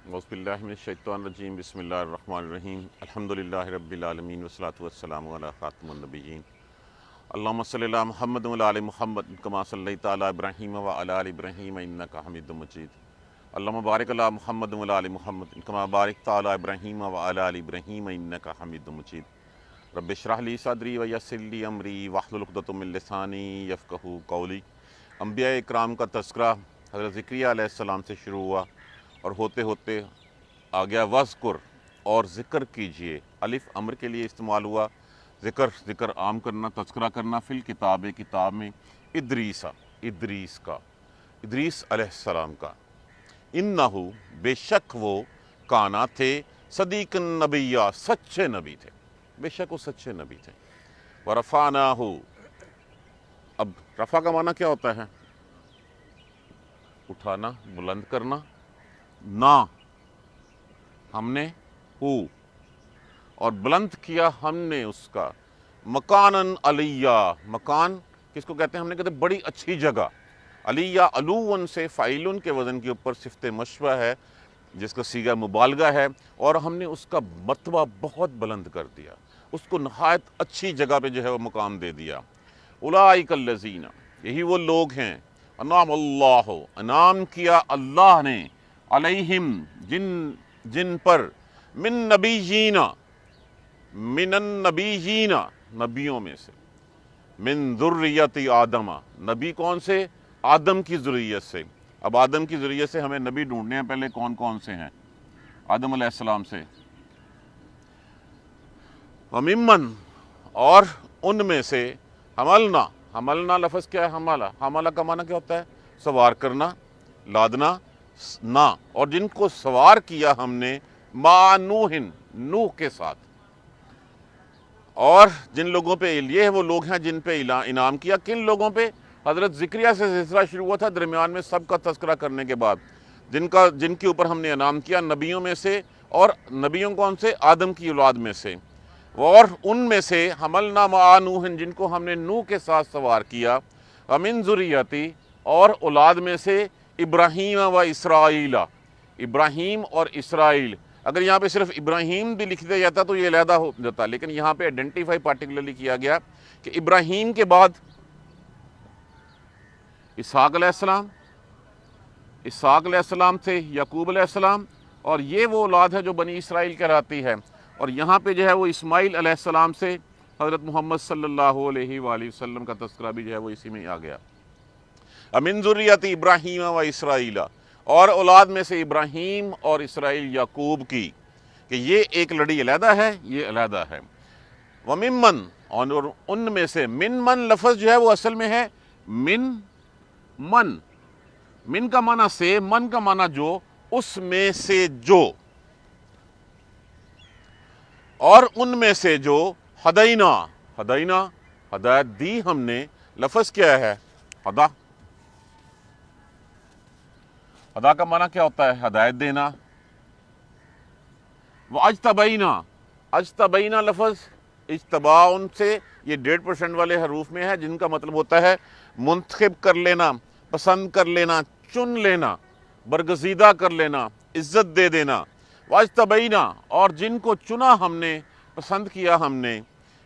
اعوذ باللہ من الشیطان الرجیم بسم اللہ الرحمن الرحیم الحمدللہ رب العالمین والصلاة والسلام علی خاتم النبیین اللہم صلی علی محمد وعلی آل محمد کما صلیت علی ابراہیم وعلی آل ابراہیم انک حمید مجید اللہم بارک علی محمد وعلی آل محمد کما بارکت علی ابراہیم وعلی آل ابراہیم انک حمید مجید رب اشرح لی صدری ویسر لی امری واحلل عقدۃ من لسانی یفقہوا قولی۔ انبیاء اکرام کا تذکرہ حضرت زکریا علیہ السلام سے شروع ہوا اور ہوتے ہوتے آ گیا وذکر اور ذکر کیجئے۔ الف امر کے لیے استعمال ہوا، ذکر عام کرنا، تذکرہ کرنا فی الکتاب کتاب میں ادریس علیہ السلام کا۔ انہو بے شک وہ کانا تھے صدیق النبیہ سچے نبی تھے، بے شک وہ سچے نبی تھے۔ ورفعناہ، اب رفع کا معنی کیا ہوتا ہے؟ اٹھانا، بلند کرنا۔ نہ ہم نے ہو اور بلند کیا ہم نے اس کا مکانن علیہ، مکان کس کو کہتے ہیں؟ ہم نے کہتے ہیں بڑی اچھی جگہ۔ علیہ علون سے فاعلن کے وزن کے اوپر صفت مشبہ ہے جس کا صیغہ مبالغہ ہے، اور ہم نے اس کا مرتبہ بہت بلند کر دیا، اس کو نہایت اچھی جگہ پہ جو ہے وہ مقام دے دیا۔ اولئک الذین، یہی وہ لوگ ہیں انعم اللہ، انعام کیا اللہ نے علیہم جن پر من نبیین، من النبیین نبیوں میں سے، من ذریت آدم، نبی کون سے؟ آدم کی ذریت سے۔ اب آدم کی ذریت سے ہمیں نبی ڈھونڈنے ہیں، پہلے کون کون سے ہیں؟ آدم علیہ السلام سے۔ وممن، اور ان میں سے، حملنا لفظ کیا ہے؟ حملہ کا معنی کیا ہوتا ہے؟ سوار کرنا، لادنا، نہ، اور جن کو سوار کیا ہم نے مع نوح کے ساتھ، اور جن لوگوں پہ یہ وہ لوگ ہیں جن پہ انعام کیا۔ کن لوگوں پہ؟ حضرت زکریا سے سلسلہ شروع ہوا تھا، درمیان میں سب کا تذکرہ کرنے کے بعد جن کے اوپر ہم نے انعام کیا نبیوں میں سے، اور نبیوں کون سے؟ آدم کی اولاد میں سے، اور ان میں سے حملنا مع نوح، جن کو ہم نے نوح کے ساتھ سوار کیا، ومن ذریتی، اور اولاد میں سے ابراہیم و اسرائیل، ابراہیم اور اسرائیل۔ اگر یہاں پہ صرف ابراہیم بھی لکھ دیا جاتا تو یہ علیحدہ ہو جاتا، لیکن یہاں پہ آئیڈینٹیفائی پارٹیکولرلی کیا گیا کہ ابراہیم کے بعد اسحاق علیہ السلام تھے، یعقوب علیہ السلام، اور یہ وہ اولاد ہے جو بنی اسرائیل کہلاتی ہے۔ اور یہاں پہ جو ہے وہ اسماعیل علیہ السلام سے حضرت محمد صلی اللہ علیہ وآلہ وسلم کا تذکرہ بھی جو ہے وہ اسی میں آ گیا۔ من ذریت ابراہیم و اسرائیل، اور اولاد میں سے ابراہیم اور اسرائیل یعقوب کی، کہ یہ ایک لڑی علیحدہ ہے، یہ علیحدہ ہے۔ وممن، اور ان میں سے، من لفظ جو ہے وہ اصل میں ہے من کا معنی سے، من کا معنی جو، اس میں سے جو، اور ان میں سے جو ہدینا ہدایت دی ہم نے۔ لفظ کیا ہے؟ ہدا کا معنی کیا ہوتا ہے؟ ہدایت دینا۔ اجتبینا لفظ اجتباء سے، یہ 1.5% والے حروف میں ہے، جن کا مطلب ہوتا ہے منتخب کر لینا، پسند کر لینا، چن لینا، برگزیدہ کر لینا، عزت دے دینا۔ واجتبینا، اور جن کو چنا ہم نے، پسند کیا ہم نے۔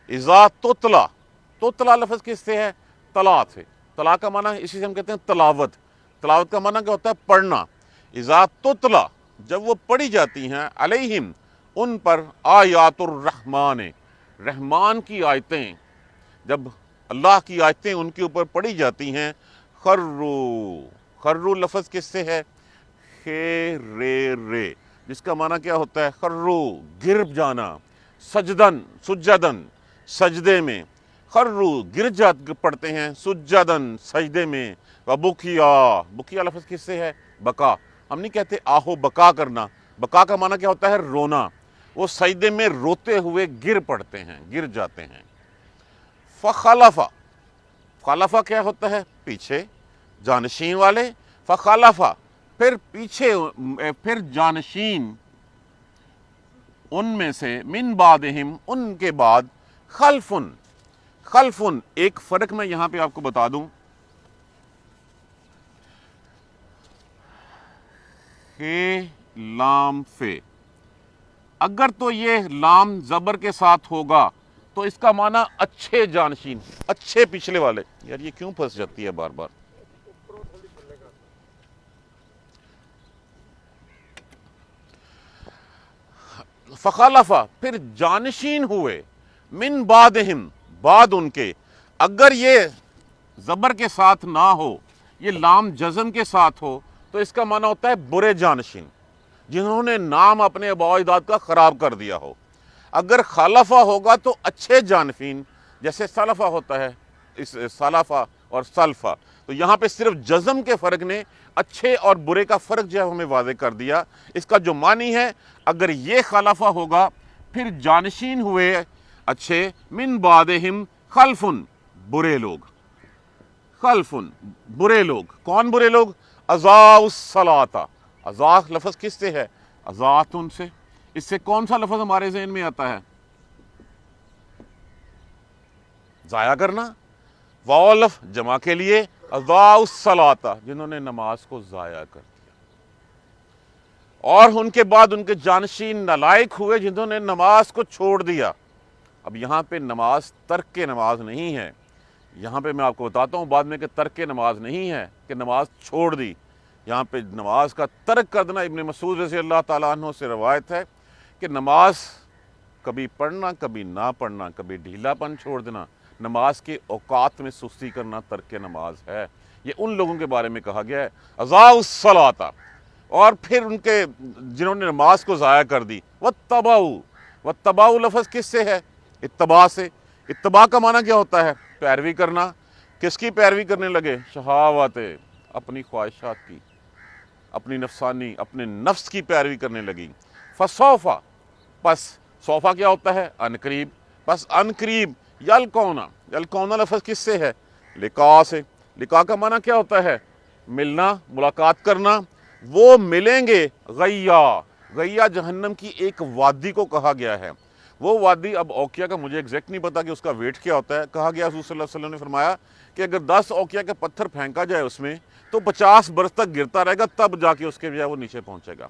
اذا تتلا لفظ کس سے ہے؟ تلا سے۔ تلا کا معنی اسی سے ہم کہتے ہیں تلاوت کا معنی کیا ہوتا ہے؟ پڑھنا۔ اذا تتلا، جب وہ پڑھی جاتی ہیں، علیہم، ان پر، آیات الرحمن، رحمان کی آیتیں، جب اللہ کی آیتیں ان کے اوپر پڑھی جاتی ہیں، خرو لفظ کس سے ہے؟ رے، جس کا معنی کیا ہوتا ہے؟ خرو، گر جانا، سجدن، سجدے میں، خرو گر پڑھتے ہیں، سجدن، سجدے میں۔ بکیا لفظ کس سے ہے؟ بکا۔ ہم نہیں کہتے آہو بکا کرنا، بکا کا معنی کیا ہوتا ہے؟ رونا۔ وہ سجدے میں روتے ہوئے گر پڑتے ہیں، گر جاتے ہیں۔ خلفہ کیا ہوتا ہے؟ پیچھے، جانشین والے۔ فخلفہ، پھر پیچھے، پھر جانشین، ان میں سے، من بعدہم، ان کے بعد، خلفن، ایک فرق میں یہاں پہ آپ کو بتا دوں کہ لام فے، اگر تو یہ لام زبر کے ساتھ ہوگا تو اس کا معنی اچھے جانشین، اچھے پچھلے والے. یار یہ کیوں پھنس جاتی ہے بار بار؟ فخالفہ، پھر جانشین ہوئے، من بعدہم، بعد ان کے. اگر یہ زبر کے ساتھ نہ ہو، یہ لام جزم کے ساتھ ہو، تو اس کا معنی ہوتا ہے برے جانشین، جنہوں نے نام اپنے آباء و اجداد کا خراب کر دیا ہو. اگر خالفہ ہوگا تو اچھے جانشین، جیسے سلفہ ہوتا ہے، اس سلفہ اور سلفہ. تو یہاں پہ صرف جزم کے فرق نے اچھے اور برے کا فرق جو ہے ہمیں واضح کر دیا. اس کا جو معنی ہے، اگر یہ خلفہ ہوگا پھر جانشین ہوئے اچھے، من بعدہم خلفن، برے لوگ، خلفن برے لوگ. کون برے لوگ؟ اضاعوا الصلاۃ. اضاع لفظ کس سے ہے؟ اضاعتن سے. اس سے کون سا لفظ ہمارے ذہن میں آتا ہے؟ ضائع کرنا. واو لفظ جمع کے لیے اضاعوا الصلاۃ، جنہوں نے نماز کو ضائع کر دیا. اور ان کے بعد ان کے جانشین نالائق ہوئے، جنہوں نے نماز کو چھوڑ دیا. اب یہاں پہ نماز ترک نماز نہیں ہے، یہاں پہ میں آپ کو بتاتا ہوں بعد میں کہ ترک نماز نہیں ہے کہ نماز چھوڑ دی. یہاں پہ نماز کا ترک کر دینا، ابن مسعود رضی اللہ تعالیٰ عنہ سے روایت ہے کہ نماز کبھی پڑھنا کبھی نہ پڑھنا، کبھی ڈھیلا پن چھوڑ دینا، نماز کے اوقات میں سستی کرنا ترک نماز ہے. یہ ان لوگوں کے بارے میں کہا گیا ہے اضاعوا الصلاۃ. اور پھر ان کے جنہوں نے نماز کو ضائع کر دی. واتبعوا، واتبعوا لفظ کس سے ہے؟ اتباع سے. اتباع کا معنی کیا ہوتا ہے؟ پیروی کرنا. کس کی پیروی کرنے لگے؟ شہوات، اپنی خواہشات کی، اپنی نفسانی، اپنے نفس کی پیروی کرنے لگی. فسوفا، پس سوفا کیا ہوتا ہے؟ انقریب. پس انقریب یلقونا. یلقونا لفظ کس سے ہے؟ لقاء سے. لقاء کا معنی کیا ہوتا ہے؟ ملنا، ملاقات کرنا. وہ ملیں گے غیا. غیا جہنم کی ایک وادی کو کہا گیا ہے. وہ وادی، اب اوقیہ کا مجھے ایگزیکٹ نہیں پتا کہ اس کا ویٹ کیا ہوتا ہے. کہا گیا حضور صلی اللہ علیہ وسلم نے فرمایا کہ اگر 10 اوقیہ کے پتھر پھینکا جائے اس میں تو 50 برس تک گرتا رہے گا، تب جا کے اس کے بجائے وہ نیچے پہنچے گا.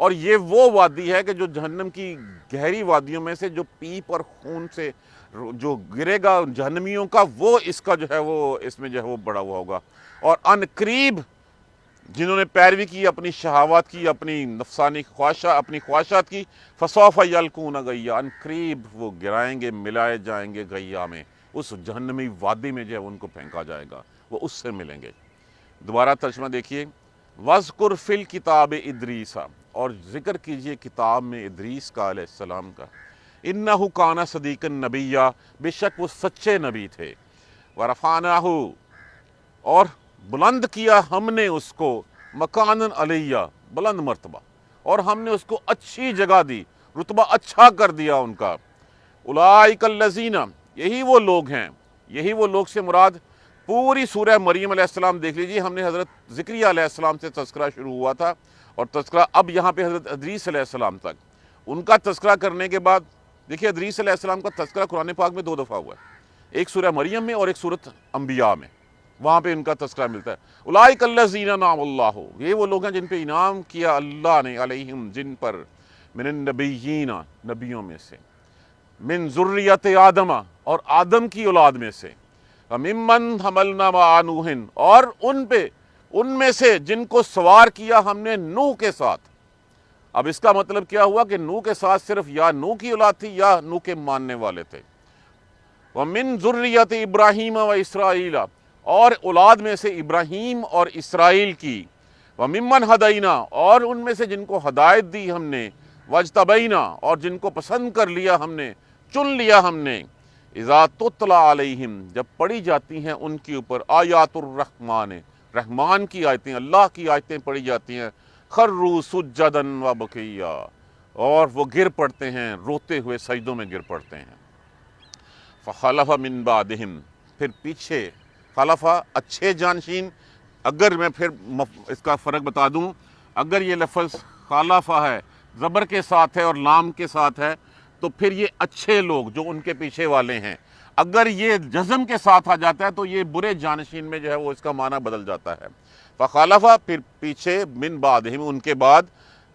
اور یہ وہ وادی ہے کہ جو جہنم کی گہری وادیوں میں سے جو پیپ اور خون سے جو گرے گا جہنمیوں کا، وہ اس کا جو ہے وہ اس میں جو ہے وہ بڑا ہوا ہوگا. اور ان قریب جنہوں نے پیروی کی اپنی شہوات کی، اپنی نفسانی اپنی خواہشات کی، فسوف یلقون غیا، ان قریب وہ گرائیں گے، ملائے جائیں گے غیا میں، اس جہنمی وادی میں جو ہے ان کو پھینکا جائے گا، وہ اس سے ملیں گے. دوبارہ ترجمہ دیکھیے. وَاذْكُرْ فِي الْكِتَابِ إِدْرِيسَ، اور ذکر کیجئے کتاب میں ادریس کا علیہ السلام کا. إِنَّهُ كَانَ صَدِيقًا نَبِيًّا، بے شک وہ سچے نبی تھے. وَرَفَعْنَاهُ، اور بلند کیا ہم نے اس کو، مکاناً علیہ، بلند مرتبہ، اور ہم نے اس کو اچھی جگہ دی، رتبہ اچھا کر دیا ان کا. اولئک الذین، یہی وہ لوگ ہیں، یہی وہ لوگ سے مراد پوری سورہ مریم علیہ السلام دیکھ لیجیے. ہم نے حضرت زکریا علیہ السلام سے تذکرہ شروع ہوا تھا، اور تذکرہ اب یہاں پہ حضرت ادریس علیہ السلام تک. ان کا تذکرہ کرنے کے بعد دیکھیے ادریس علیہ السلام کا تذکرہ قرآن پاک میں 2 دفعہ ہوا ہے، ایک سورہ مریم میں اور ایک سورۃ انبیاء میں. وہاں پہ ان کا تذکرہ ملتا ہے. اولئک الذین انعم اللہ، یہ وہ لوگ ہیں جن پہ انعام کیا اللہ نے، علیہم، جن پر، من النبیین، نبیوں میں سے، من ذریت آدم، اور آدم کی اولاد میں سے، وممن حملنا مع نوح، اور ان میں سے جن کو سوار کیا ہم نے نوح کے ساتھ. اب اس کا مطلب کیا ہوا کہ نوح کے ساتھ صرف یا نوح کی اولاد تھی یا نوح کے ماننے والے تھے. ومن ذریت ابراہیم و اسرائیل، اور اولاد میں سے ابراہیم اور اسرائیل کی. وممن ہدینا، اور ان میں سے جن کو ہدایت دی ہم نے. واجتبینا، اور جن کو پسند کر لیا ہم نے، چن لیا ہم نے. اذا تتلی علیہم، جب پڑھی جاتی ہیں ان کے اوپر آیات الرحمن، رحمان کی آیتیں، اللہ کی آیتیں پڑھی جاتی ہیں. خروا سجدا و بکیا، اور وہ گر پڑتے ہیں روتے ہوئے، سجدوں میں گر پڑتے ہیں. فخلف من بعدہم، پھر پیچھے، خلفہ اچھے جانشین. اگر میں پھر اس کا فرق بتا دوں، اگر یہ لفظ خلفہ ہے، زبر کے ساتھ ہے اور لام کے ساتھ ہے، تو پھر یہ اچھے لوگ جو ان کے پیچھے والے ہیں. اگر یہ جزم کے ساتھ آ جاتا ہے تو یہ برے جانشین میں جو ہے وہ اس کا معنی بدل جاتا ہے. فخلف، پھر پیچھے، من بعدہم، ان کے بعد،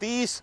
30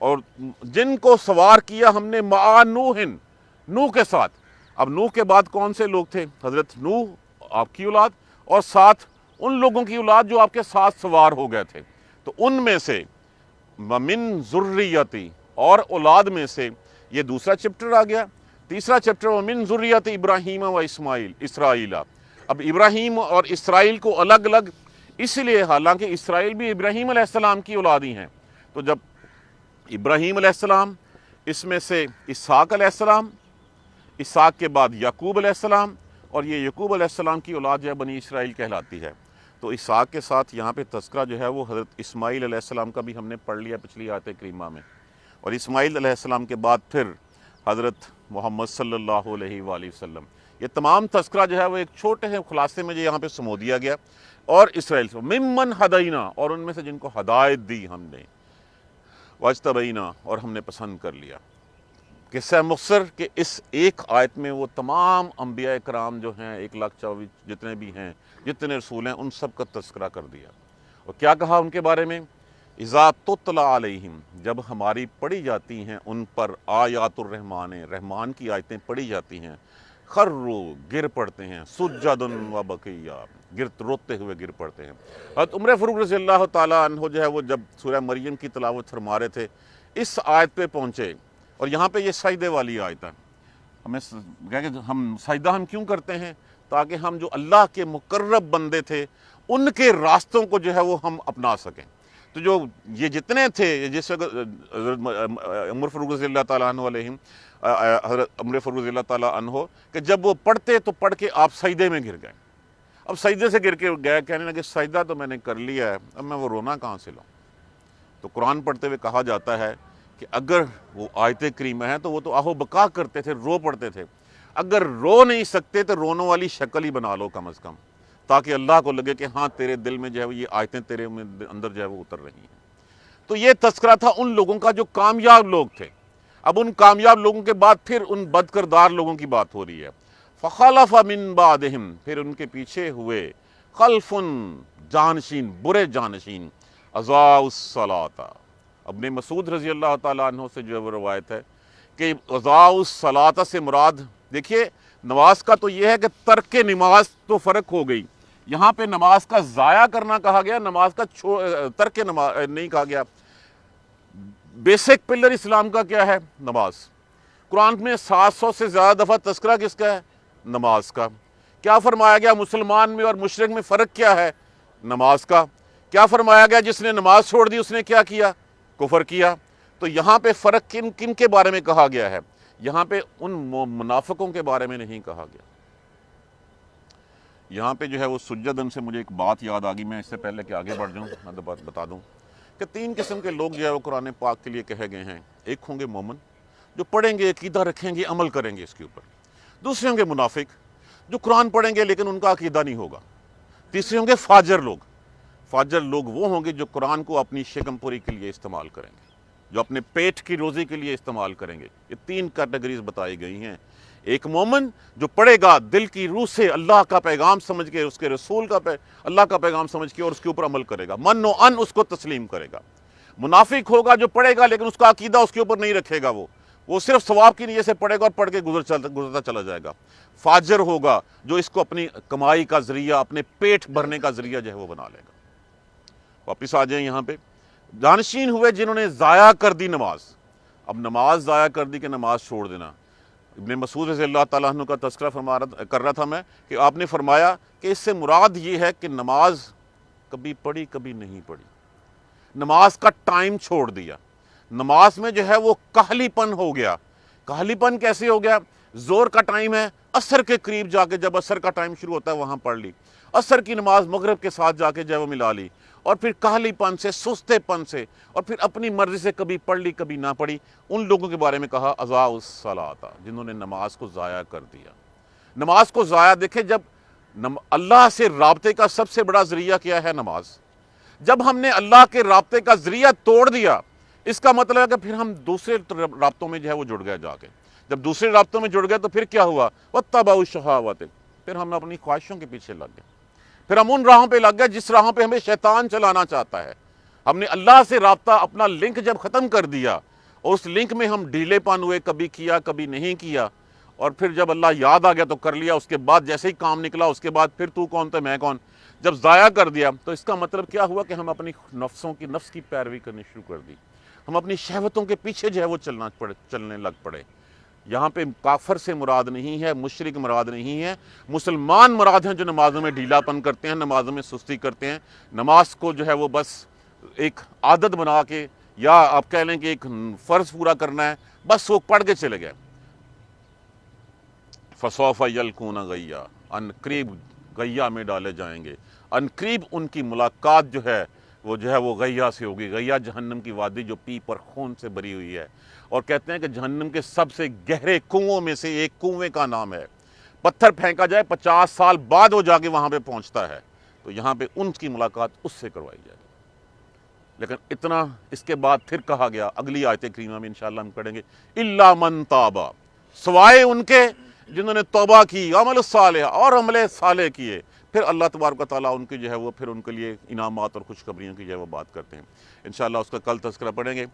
اور جن کو سوار کیا ہم نے مع نوح، نوح کے ساتھ۔ اب نوح کے بعد کون سے لوگ تھے؟ حضرت نوح آپ کی اولاد، اور ساتھ ان لوگوں کی اولاد جو آپ کے ساتھ سوار ہو گئے تھے۔ تو ان میں سے وَمِن ذُرِّيَّتِي، اور اولاد میں سے، یہ دوسرا چپٹر آ گیا۔ تیسرا چپٹر وَمِن ذُرِّيَّتِ ابراہیم و اسرائیل۔ اب ابراہیم اور اسرائیل کو الگ الگ اس لیے، حالانکہ اسرائیل بھی ابراہیم علیہ السلام کی اولادی ہیں، تو جب ابراہیم علیہ السلام، اس میں سے اسحاق علیہ السلام، اسحاق کے بعد یعقوب علیہ السلام، اور یہ یعقوب علیہ السلام کی اولاد جو ہے بنی اسرائیل کہلاتی ہے۔ تو اسحاق کے ساتھ یہاں پہ تذکرہ جو ہے وہ حضرت اسماعیل علیہ السلام کا بھی ہم نے پڑھ لیا پچھلی آیت کریمہ میں، اور اسماعیل علیہ السلام کے بعد پھر حضرت محمد صلی اللہ علیہ وآلہ وسلم۔ یہ تمام تذکرہ جو ہے وہ ایک چھوٹے سے خلاصے میں جو یہاں پہ سمو دیا گیا۔ اور اسرائیل سے ممن ہدینا، اور ان میں سے جن کو ہدایت دی ہم نے، واجتبینا، اور ہم نے پسند کر لیا۔ قصہ مختصر کہ اس ایک آیت میں وہ تمام انبیاء کرام جو ہیں 124 جتنے بھی ہیں، جتنے رسول ہیں، ان سب کا تذکرہ کر دیا۔ اور کیا کہا ان کے بارے میں؟ اذا تتلی علیہم، جب ہماری پڑھی جاتی ہیں ان پر آیات الرحمن، رحمان کی آیتیں پڑھی جاتی ہیں، خروا، گر پڑتے ہیں، سجدا و بکیا، روتے ہوئے گر پڑتے ہیں۔ حضرت عمر فاروق رضی اللہ تعالیٰ عنہ جو ہے وہ جب سورہ مریم کی تلاوت فرما رہے تھے، اس آیت پہ پہنچے، اور یہاں پہ یہ سجدے والی آیت ہے۔ ہمیں کہ ہم سجدہ ہم کیوں کرتے ہیں؟ تاکہ ہم جو اللہ کے مقرب بندے تھے ان کے راستوں کو جو ہے وہ ہم اپنا سکیں۔ تو جو یہ جتنے تھے، جس وقت حضرت عمر فاروق رضی اللہ تعالیٰ عنہ علیہم، حضرت عمر فاروق رضی اللہ تعالیٰ عنہ، کہ جب وہ پڑھتے تو پڑھ کے آپ سجدے میں گر گئے۔ اب سجدے سے گر کے گئے، کہنے لگے سجدہ تو میں نے کر لیا ہے، اب میں وہ رونا کہاں سے لاؤں؟ تو قرآن پڑھتے ہوئے کہا جاتا ہے کہ اگر وہ آیت کریمہ ہیں تو وہ تو آہو بکا کرتے تھے، رو پڑتے تھے۔ اگر رو نہیں سکتے تو رونوں والی شکل ہی بنا لو کم از کم، تاکہ اللہ کو لگے کہ ہاں تیرے دل میں جو ہے یہ آیتیں تیرے اندر جو ہے وہ اتر رہی ہیں۔ تو یہ تذکرہ تھا ان لوگوں کا جو کامیاب لوگ تھے۔ اب ان کامیاب لوگوں کے بعد پھر ان بد کردار لوگوں کی بات ہو رہی ہے۔ فخلف من بعدہم، پھر ان کے پیچھے ہوئے، خلف، جانشین، برے جانشین، اضاعوا الصلاۃ۔ ابن مسعود رضی اللہ تعالیٰ عنہ سے جو وہ روایت ہے کہ اضاعوا الصلاۃ سے مراد، دیکھیے نماز کا تو یہ ہے کہ ترک نماز تو فرق ہو گئی، یہاں پہ نماز کا ضائع کرنا کہا گیا، نماز کا ترک نماز نہیں کہا گیا۔ بیسک پلر اسلام کا کیا ہے؟ نماز۔ قرآن میں 700 سے زیادہ دفعہ تذکرہ کس کا ہے؟ نماز کا۔ کیا فرمایا گیا مسلمان میں اور مشرک میں فرق کیا ہے؟ نماز کا۔ کیا فرمایا گیا جس نے نماز چھوڑ دی اس نے کیا کیا؟ کفر کیا۔ تو یہاں پہ فرق کن کن کے بارے میں کہا گیا ہے؟ یہاں پہ ان منافقوں کے بارے میں نہیں کہا گیا۔ یہاں پہ جو ہے وہ سجدن سے مجھے ایک بات یاد آ گئی، میں اس سے پہلے کہ آگے بڑھ جاؤں میں بات بتا دوں کہ 3 قسم کے لوگ جو ہے وہ قرآن پاک کے لیے کہے گئے ہیں۔ ایک ہوں گے مومن جو پڑھیں گے، عقیدہ رکھیں گے، عمل کریں گے اس کے اوپر۔ دوسرے ہوں گے منافق جو قرآن پڑھیں گے لیکن ان کا عقیدہ نہیں ہوگا۔ تیسرے ہوں گے فاجر لوگ۔ فاجر لوگ وہ ہوں گے جو قرآن کو اپنی شکم پوری کے لیے استعمال کریں گے، جو اپنے پیٹ کی روزی کے لیے استعمال کریں گے۔ یہ 3 کیٹیگریز بتائی گئی ہیں۔ ایک مومن جو پڑھے گا دل کی روح سے اللہ کا پیغام سمجھ کے، اس کے رسول کا اللہ کا پیغام سمجھ کے، اور اس کے اوپر عمل کرے گا، من و ان اس کو تسلیم کرے گا۔ منافق ہوگا جو پڑھے گا لیکن اس کا عقیدہ اس کے اوپر نہیں رکھے گا، وہ صرف ثواب کی نیت سے پڑھے گا اور پڑھ کے گزرتا چلا جائے گا۔ فاجر ہوگا جو اس کو اپنی کمائی کا ذریعہ، اپنے پیٹ بھرنے کا ذریعہ جو ہے وہ بنا لے گا۔ واپس آ جائیں یہاں پہ، جانشین ہوئے جنہوں نے ضائع کر دی نماز۔ اب نماز ضائع کر دی کہ نماز چھوڑ دینا۔ ابن مسعود رضی اللہ تعالیٰ عنہ کا تذکرہ کر رہا تھا میں کہ آپ نے فرمایا کہ اس سے مراد یہ ہے کہ نماز کبھی پڑھی کبھی نہیں پڑھی، نماز کا ٹائم چھوڑ دیا، نماز میں جو ہے وہ کاہلی پن ہو گیا۔ کاہلی پن کیسے ہو گیا؟ زور کا ٹائم ہے، عصر کے قریب جا کے جب عصر کا ٹائم شروع ہوتا ہے وہاں پڑھ لی، عصر کی نماز مغرب کے ساتھ جا کے جو ہے وہ ملا لی، اور پھر کاہلی پن سے، سستے پن سے، اور پھر اپنی مرضی سے کبھی پڑھ لی کبھی نہ پڑھی۔ ان لوگوں کے بارے میں کہا اضاعوا الصلاۃ، جنہوں نے نماز کو ضائع کر دیا۔ نماز کو ضائع، دیکھیں جب اللہ سے رابطے کا سب سے بڑا ذریعہ کیا ہے؟ نماز۔ جب ہم نے اللہ کے رابطے کا ذریعہ توڑ دیا، اس کا مطلب ہے کہ پھر ہم دوسرے رابطوں میں جو ہے وہ جڑ گئے۔ جا کے جب دوسرے رابطوں میں جڑ گئے تو پھر کیا ہوا؟ واتبعوا الشہوات، پھر ہم اپنی خواہشوں کے پیچھے لگ گئے، پھر ہم ان راہوں پہ لگ گئے جس راہوں پہ ہمیں شیطان چلانا چاہتا ہے۔ ہم نے اللہ سے رابطہ، اپنا لنک جب ختم کر دیا اور اس لنک میں ہم ڈھیلے پن ہوئے، کبھی کیا کبھی نہیں کیا، اور پھر جب اللہ یاد آ گیا تو کر لیا، اس کے بعد جیسے ہی کام نکلا اس کے بعد پھر تو کون تو میں کون، جب ضائع کر دیا تو اس کا مطلب کیا ہوا کہ ہم اپنی نفس کی پیروی کرنی شروع کر دی، ہم اپنی شہوتوں کے پیچھے جو ہے وہ چلنے لگ پڑے۔ یہاں پہ کافر سے مراد نہیں ہے، مشرک مراد نہیں ہے، مسلمان مراد ہیں جو نمازوں میں ڈھیلا پن کرتے ہیں، نمازوں میں سستی کرتے ہیں، نماز کو جو ہے وہ بس ایک عادت بنا کے، یا آپ کہہ لیں کہ ایک فرض پورا کرنا ہے، بس وہ پڑھ کے چلے گئے۔ فَسَوْفَ يَلْقُونَ غَيًّا، ان قریب غیّا میں ڈالے جائیں گے، ان قریب ان کی ملاقات جو ہے وہ غیّا سے ہوگی۔ غیّا جہنم کی وادی جو پیپ اور خون سے بھری ہوئی ہے، اور کہتے ہیں کہ جہنم کے سب سے گہرے کنووں میں سے ایک کنویں کا نام ہے، پتھر پھینکا جائے 50 سال بعد وہ جا کے وہاں پہ پہنچتا ہے، تو یہاں پہ ان کی ملاقات اس سے کروائی جائے۔ لیکن اتنا اس کے بعد پھر کہا گیا، اگلی آیت کریمہ میں انشاءاللہ ہم پڑھیں گے، اِلَّا مَن تَابَ، سوائے ان کے جنہوں نے توبہ کی، عمل صالح اور عمل صالح کیے، پھر اللہ تبارک و تعالیٰ ان کی جو ہے وہ پھر ان کے لیے انعامات اور خوشخبریوں کی جو ہے وہ بات کرتے ہیں۔ انشاءاللہ اس کا کل تذکرہ پڑھیں گے۔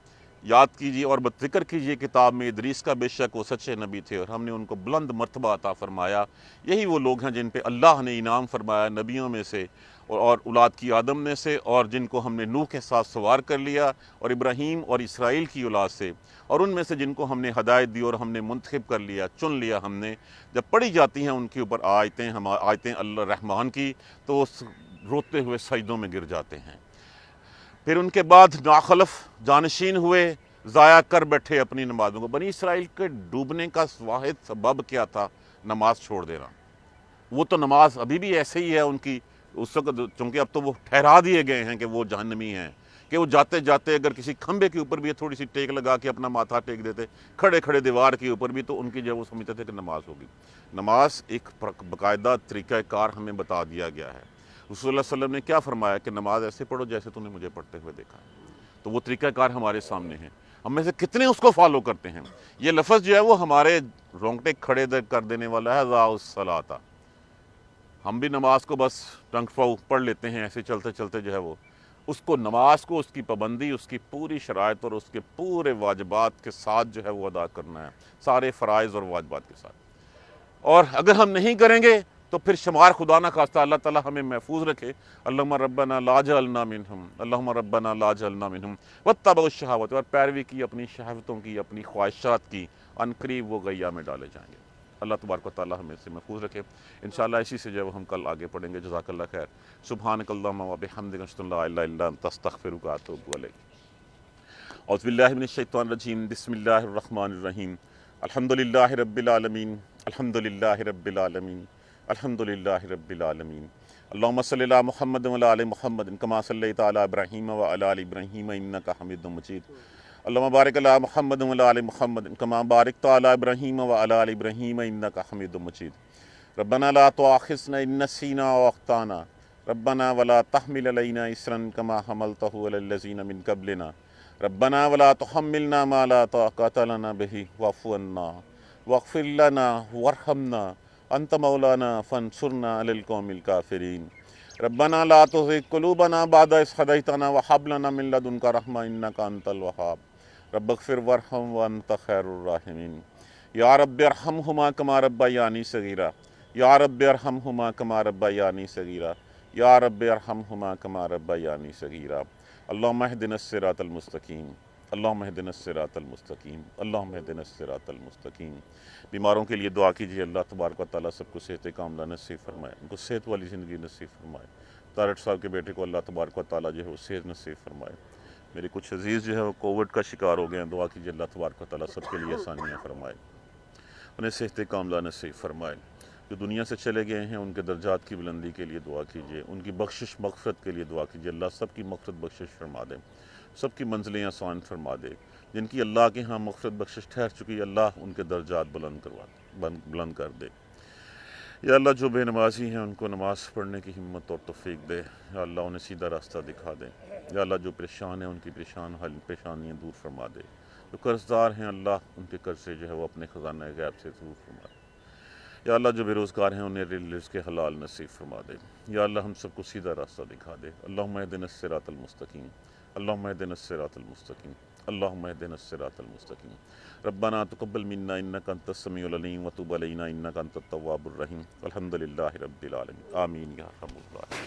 یاد کیجیے اور ذکر کیجیے کتاب میں ادریس کا، بے شک وہ سچے نبی تھے اور ہم نے ان کو بلند مرتبہ عطا فرمایا۔ یہی وہ لوگ ہیں جن پہ اللہ نے انعام فرمایا نبیوں میں سے اور اولاد کی آدم میں سے، اور جن کو ہم نے نوح کے ساتھ سوار کر لیا، اور ابراہیم اور اسرائیل کی اولاد سے، اور ان میں سے جن کو ہم نے ہدایت دی اور ہم نے منتخب کر لیا، چن لیا ہم نے۔ جب پڑھی جاتی ہیں ان کے اوپر آیتیں اللہ رحمان کی، تو وہ روتے ہوئے سجدوں میں گر جاتے ہیں۔ پھر ان کے بعد ناخلف جانشین ہوئے، ضائع کر بیٹھے اپنی نمازوں کو۔ بنی اسرائیل کے ڈوبنے کا واحد سبب کیا تھا؟ نماز چھوڑ دینا۔ وہ تو نماز ابھی بھی ایسے ہی ہے ان کی، اس وقت چونکہ اب تو وہ ٹھہرا دیے گئے ہیں کہ وہ جہنمی ہیں، کہ وہ جاتے جاتے اگر کسی کھمبے کے اوپر بھی تھوڑی سی ٹیک لگا کے اپنا ماتھا ٹیک دیتے، کھڑے کھڑے دیوار کے اوپر بھی، تو ان کی جو وہ سمجھتے تھے کہ نماز ہوگی۔ نماز ایک باقاعدہ طریقہ کار ہمیں بتا دیا گیا ہے۔ رسول اللہ صلی اللہ علیہ وسلم نے کیا فرمایا کہ نماز ایسے پڑھو جیسے تم نے مجھے پڑھتے ہوئے دیکھا، تو وہ طریقہ کار ہمارے سامنے ہے۔ ہم میں سے کتنے اس کو فالو کرتے ہیں؟ یہ لفظ جو ہے وہ ہمارے رونگٹے کھڑے کر دینے والا ہے، ذا الصلاۃ۔ ہم بھی نماز کو بس ٹنگ فاؤ پڑھ لیتے ہیں، ایسے چلتے چلتے جو ہے وہ اس کو، نماز کو، اس کی پابندی، اس کی پوری شرائط اور اس کے پورے واجبات کے ساتھ جو ہے وہ ادا کرنا ہے، سارے فرائض اور واجبات کے ساتھ۔ اور اگر ہم نہیں کریں گے تو پھر شمار خدا نہ خواستہ اللہ تعالیٰ ہمیں محفوظ رکھے۔ اللہم ربنا لا جعلنا منہم، اللہم ربنا لا جعلنا منہم واتبعوا الشہوات، اور پیروی کی اپنی شہوتوں کی، اپنی خواہشات کی، ان قریب وہ غیّا میں ڈالے جائیں گے۔ اللہ تبارک و تعالیٰ ہمیں سے محفوظ رکھے۔ انشاءاللہ اسی سے جو ہے ہم کل آگے پڑھیں گے۔ جزاک اللہ خیر۔ سبحانک اللہم و بحمدک، اشہد ان لا الہ الا انت، استغفرک و اتوب الیک۔ اعوذ باللہ من الشیطان الرجیم، بسم اللہ الرحمن الرحیم۔ الحمدللہ رب العالمین، الحمدللہ رب العالمین، الحمدللہ رب العالمین۔ اللہم صلی علی محمد وعلی آل محمد کما صلیت علی ابراہیم وعلی آل ابراہیم انک حمید مجید۔ اللہم بارک علی محمد وعلی آل محمد کما بارکت علی ابراہیم وعلی آل ابراہیم انک حمید مجید۔ ربنا لا تؤاخذنا ان نسینا او اخطانا، ربنا ولا تحمل علینا اصرا کما حملتہ علی الذین من قبلنا، ربنا ولا تحملنا ما لا طاقۃ لنا به واعف عنا واغفر لنا وارحمنا انت مولانا فانصرنا علی القوم الکافرین۔ ربنا لا تزغ قلوبنا بعد اذ ہدیتنا وہب لنا من لدنک رحمۃ انک انت الوہاب، رب اغفر وارحم وانت خیر الراحمین۔ یا رب ارحمہما کما ربیانی صغیرا، یا رب ارحمہما کما ربیانی صغیرا، یا رب ارحمہما کما ربیانی صغیرا۔ اللہم اہدنا الصراط المستقیم، اللہم اہدنا الصراط المستقیم، اللہم اہدنا الصراط المستقیم۔ بیماروں کے لیے دعا کیجیے، اللہ تبارک و تعالیٰ سب کو صحت کاملہ نصیب فرمائے، ان کو صحت والی زندگی نصیب فرمائے۔ طارق صاحب کے بیٹے کو اللہ تبارک و تعالیٰ جو ہے وہ صحت نصیب فرمائے۔ میرے کچھ عزیز جو ہے وہ کووڈ کا شکار ہو گئے ہیں، دعا کیجیے اللہ تبارک و تعالیٰ سب کے لیے آسانیاں فرمائے، انہیں صحت کاملہ نصیب فرمائے۔ جو دنیا سے چلے گئے ہیں ان کے درجات کی بلندی کے لیے دعا کیجیے، ان کی بخشش مغفرت کے لیے دعا کیجیے، اللہ سب کی مغفرت بخشش فرما دے، سب کی منزلیں آسان فرما دے۔ جن کی اللہ کے ہاں مغفرت بخشش ٹھہر چکی ہے، اللہ ان کے درجات بلند کر دے۔ یا اللہ جو بے نمازی ہیں ان کو نماز پڑھنے کی ہمت اور توفیق دے، یا اللہ انہیں سیدھا راستہ دکھا دے۔ یا اللہ جو پریشان ہیں ان کی پریشانیاں دور فرما دے، جو قرض دار ہیں اللہ ان کے قرض سے جو ہے وہ اپنے خزانہ غیب سے دور فرما دے۔ یا اللہ جو بے روزگار ہیں انہیں رزق حلال نصیب فرما دے۔ یا اللہ ہم سب کو سیدھا راستہ دکھا دے۔ اللہم اہدنا الصراط المستقیم، اللہم اہدنا الصراط المستقیم، اللهم اهدنا الصراط المستقيم ربنا تقبل منا انك انت السميع العليم وتب علينا انك انت التواب الرحيم والحمد لله رب العالمين آمین یا رب العالمین.